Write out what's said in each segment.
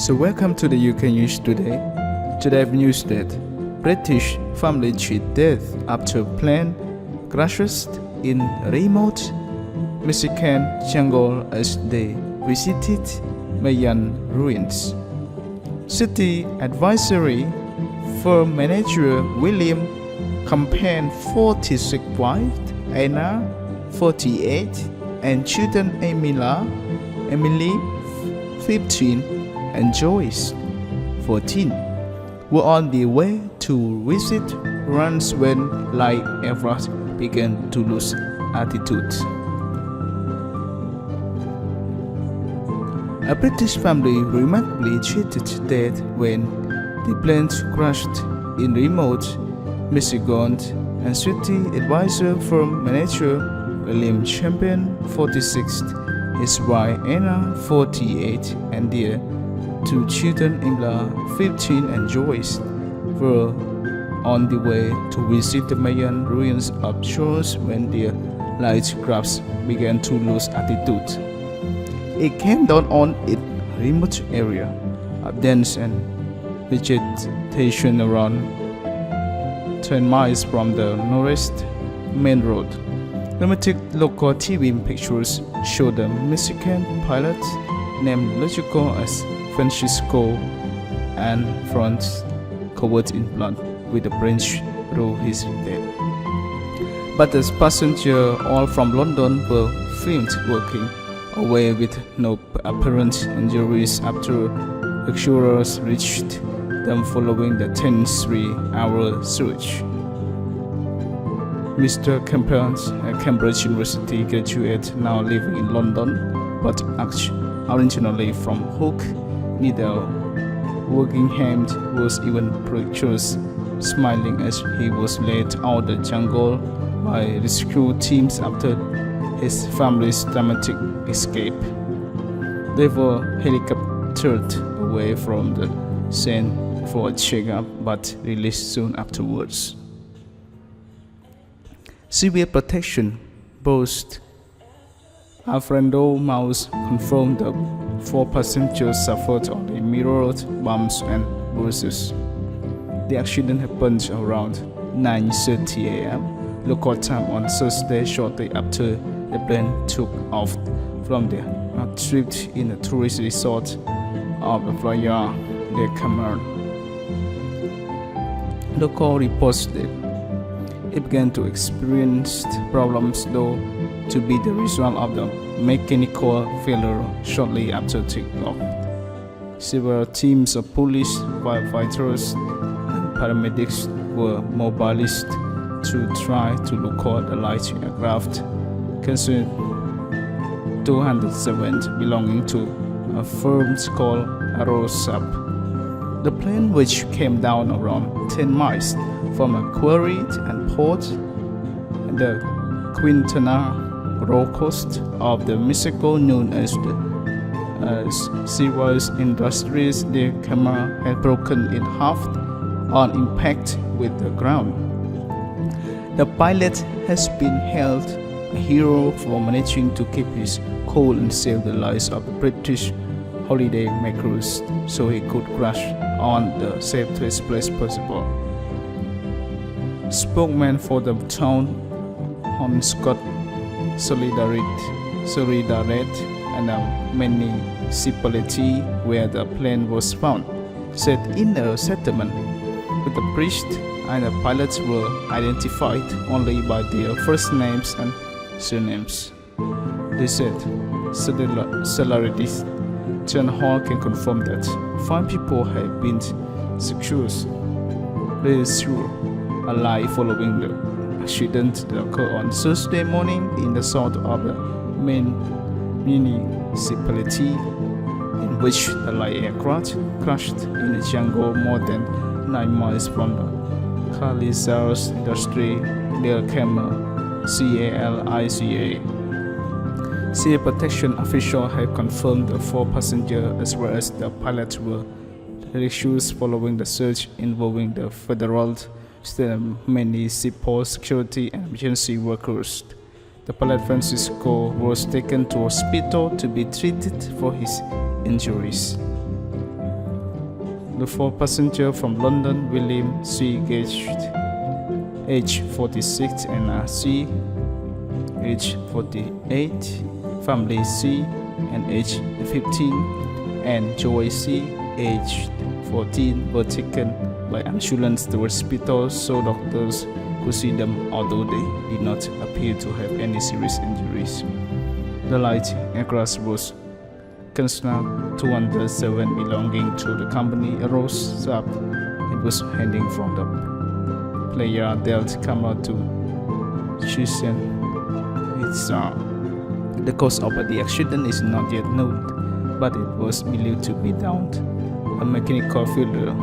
So welcome to the UK News Today. Today news that British family cheat death after plane crashes in remote Mexican jungle as they visited Mayan ruins. City advisory firm manager William Carpmael, 46, wife Anna, 48, and children Emily, 15, and Joyce, 14, were on the way to visit runs when light aircraft began to lose altitude. A British family remarkably cheated death when the plane crashed in remote Michigan, and city advisor firm manager William Carpmael, 46, his wife Anna, 48, and their two children, Emily, 15, and Joyce, were on the way to visit the Mayan ruins of shores when their light crafts began to lose altitude. It came down on a remote area of dense and vegetation around 10 miles from the northwest main road. Limited local TV pictures show the Mexican pilot named Logico as Francisco and front covered in blood with a branch through his head. But the passengers, all from London, were filmed walking away with no apparent injuries after rescuers reached them following the 10-3-hour search. Mr. Carpmael, a Cambridge University graduate now living in London, but originally from Hook, Needle, Wokingham, was even pictured smiling as he was led out the jungle by rescue teams after his family's dramatic escape. They were helicoptered away from the scene for a checkup but released soon afterwards. Severe protection boast Alfredo Mouse confirmed the 4 passengers suffered only mirrored bumps and bruises. The accident happened around 9:30 a.m. local time on Thursday, shortly after the plane took off from the trip in a tourist resort of Playa del Carmen. Local reports that it began to experience problems, though to be the result of the mechanical failure shortly after takeoff. Several teams of police, firefighters, and paramedics were mobilized to try to locate the light aircraft concerned 207 belonging to a firm called Aerosap. The plane, which came down around 10 miles from a quarry and port in the Quintana Roo coast of the Mexico, known as the Seaways Industries, the camera had broken in half on impact with the ground. The pilot has been hailed a hero for managing to keep his cool and save the lives of the British holiday makers, so he could crash on the safest place possible. Spokesman for the town on Scott Solidarity and a municipality where the plane was found, said in a statement, with the priest and the pilots were identified only by their first names and surnames. They said celebrities Chen Hall can confirm that 5 people have been secured. This is alive following the accident that occurred on Thursday morning in the south of the main municipality, in which the light aircraft crashed in the jungle more than 9 miles from the Calizars industry near Carmel, Calica. Sea protection officials have confirmed the 4 passengers as well as the pilots were rescued following the search involving the federal, state, municipal security and emergency workers. The pilot Francisco was taken to hospital to be treated for his injuries. The 4 passengers from London, William C. Gage, age 46, and C, age 48, family C, and age 15, and Joy C, age 14, were taken by ambulance to hospital so doctors could see them, although they did not appear to have any serious injuries. The light aircraft was Cessna 207 belonging to the company arose up. It was heading from the Playa del Carmen to Chichen Itza. The cause of the accident is not yet known, but it was believed to be down a mechanical failure.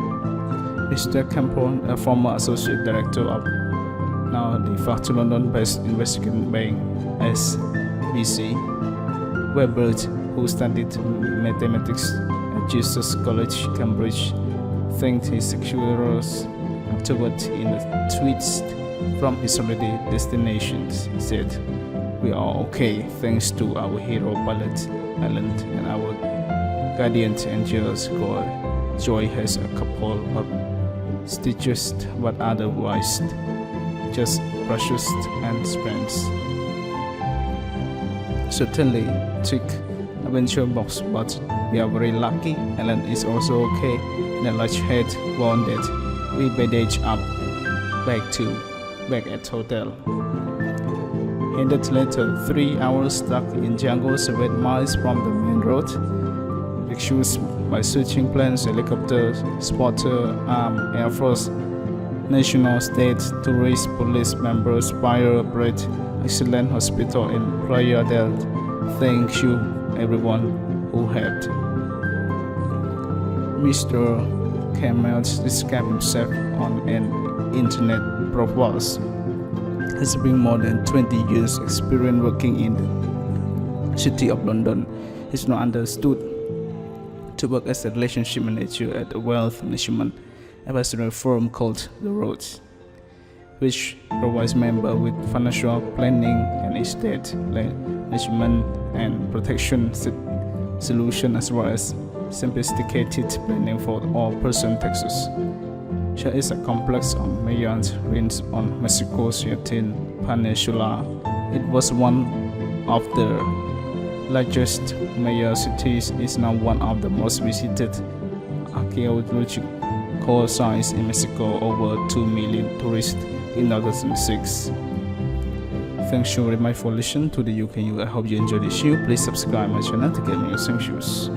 Mr. Carpmael, a former associate director of now the defunct London-based investigation bank SBC, Weber, who studied mathematics at Jesus College, Cambridge, thanked his successors afterward in a tweet from his holiday destinations. He said, "We are okay thanks to our hero pilot Alan and our guardian angels. Joy has a couple of stitches, but otherwise just brushes and sprains. Certainly took adventure box, but we are very lucky. Alan is also okay, and a large head wounded. We bandage up back at hotel." Handed later, 3 hours stuck in jungle 7 miles from the main road, rescued by searching planes, helicopters, spotter, Air Force, National, State, Tourist, Police members, fire, bread, excellent hospital in Playa del. Thank you everyone who helped. Mr. Carpmael described himself on an internet profile. Has been more than 20 years experience working in the City of London. He's now understood to work as a relationship manager at a wealth management advisory firm called The Roads, which provides members with financial planning and estate management and protection solution, as well as sophisticated planning for all personal taxes. There is a complex on Mayan range on Mexico's Yucatan Peninsula. It was one of the largest Mayan cities. Is now one of the most visited archaeological sites in Mexico. Over 2 million tourists in 2006. Thanks for my for listening to the UK. I hope you enjoyed the show. Please subscribe my channel to get new news.